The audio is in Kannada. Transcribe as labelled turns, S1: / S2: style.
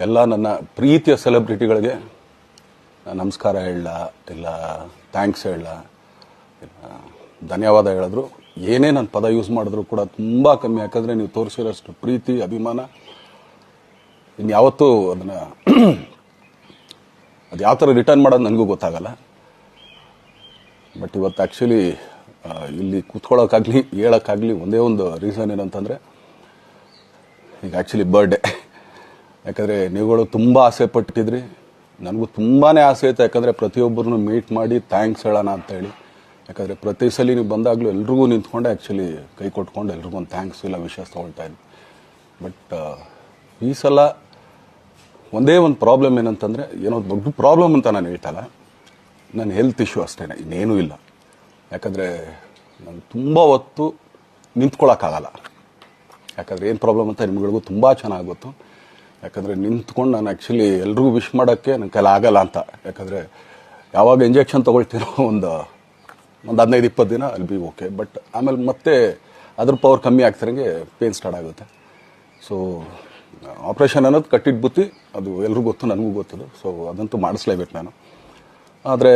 S1: ಎಲ್ಲ ನನ್ನ ಪ್ರೀತಿಯ ಸೆಲೆಬ್ರಿಟಿಗಳಿಗೆ ನಮಸ್ಕಾರ ಹೇಳಲ್ಲ, ಇಲ್ಲ ಥ್ಯಾಂಕ್ಸ್ ಹೇಳಲ್ಲ, ಧನ್ಯವಾದ ಹೇಳಿದ್ರು, ಏನೇ ನನ್ನ ಪದ ಯೂಸ್ ಮಾಡಿದ್ರು ಕೂಡ ತುಂಬ ಕಮ್ಮಿ. ಯಾಕಂದರೆ ನೀವು ತೋರಿಸಿರೋಷ್ಟು ಪ್ರೀತಿ, ಅಭಿಮಾನ ಇನ್ಯಾವತ್ತೂ ಅದನ್ನು ಅದು ಯಾವ ಥರ ರಿಟರ್ನ್ ಮಾಡೋದು ನನಗೂ ಗೊತ್ತಾಗಲ್ಲ. ಬಟ್ ಇವತ್ತು ಆ್ಯಕ್ಚುಲಿ ಇಲ್ಲಿ ಕೂತ್ಕೊಳ್ಳೋಕ್ಕಾಗಲಿ ಹೇಳೋಕ್ಕಾಗಲಿ ಒಂದೇ ಒಂದು ರೀಸನ್ ಏನಂತಂದರೆ, ಈಗ ಆ್ಯಕ್ಚುಲಿ ಬರ್ಡೇ. ಯಾಕಂದರೆ ನೀವುಗಳು ತುಂಬ ಆಸೆ ಪಟ್ಟಿದ್ರಿ, ನನಗೂ ತುಂಬಾ ಆಸೆ ಇತ್ತು. ಯಾಕಂದರೆ ಪ್ರತಿಯೊಬ್ಬರನ್ನು ಮೀಟ್ ಮಾಡಿ ಥ್ಯಾಂಕ್ಸ್ ಹೇಳೋಣ ಅಂತೇಳಿ. ಯಾಕಂದರೆ ಪ್ರತಿ ಸಲ ನೀವು ಬಂದಾಗಲೂ ಎಲ್ರಿಗೂ ನಿಂತ್ಕೊಂಡೆ ಆ್ಯಕ್ಚುಲಿ ಕೈ ಕೊಟ್ಕೊಂಡು ಎಲ್ರಿಗೂ ಒಂದು ಥ್ಯಾಂಕ್ಸ್ ಇಲ್ಲ ವಿಷಯ ತೊಗೊಳ್ತಾ ಇದ್ದೆ. ಬಟ್ ಈ ಸಲ ಒಂದೇ ಒಂದು ಪ್ರಾಬ್ಲಮ್ ಏನಂತಂದರೆ, ಏನೋ ದೊಡ್ಡ ಪ್ರಾಬ್ಲಮ್ ಅಂತ ನಾನು ಹೇಳ್ತಲ್ಲ, ನನ್ನ ಹೆಲ್ತ್ ಇಶ್ಯೂ ಅಷ್ಟೇ, ಇನ್ನೇನೂ ಇಲ್ಲ. ಯಾಕಂದರೆ ನಾನು ತುಂಬ ಹೊತ್ತು ನಿಂತ್ಕೊಳ್ಳೋಕ್ಕಾಗಲ್ಲ. ಯಾಕಂದರೆ ಏನು ಪ್ರಾಬ್ಲಮ್ ಅಂತ ನಿಮ್ಗಳಿಗೂ ತುಂಬ ಚೆನ್ನಾಗಿ ಗೊತ್ತು. ಯಾಕಂದರೆ ನಿಂತ್ಕೊಂಡು ನಾನು ಆ್ಯಕ್ಚುಲಿ ಎಲ್ರಿಗೂ ವಿಶ್ ಮಾಡೋಕ್ಕೆ ನನ್ನ ಕೈಲಿ ಆಗಲ್ಲ ಅಂತ. ಯಾಕಂದರೆ ಯಾವಾಗ ಇಂಜೆಕ್ಷನ್ ತೊಗೊಳ್ತೀನೋ ಒಂದು 15-20 ದಿನ ಅಲ್ಲಿ ಬಿ ಓಕೆ. ಬಟ್ ಆಮೇಲೆ ಮತ್ತೆ ಅದ್ರ ಪವರ್ ಕಮ್ಮಿ ಆಗ್ತಿರಂಗೆ ಪೇನ್ ಸ್ಟಾರ್ಟ್ ಆಗುತ್ತೆ. ಸೊ ಆಪ್ರೇಷನ್ ಅನ್ನೋದು ಕಟ್ಟಿಟ್ಟು ಬುತ್ತಿ, ಅದು ಎಲ್ರಿಗೂ ಗೊತ್ತು, ನನಗೂ ಗೊತ್ತದು. ಸೊ ಅದಂತೂ ಮಾಡಿಸ್ಲೇಬೇಕು ನಾನು. ಆದರೆ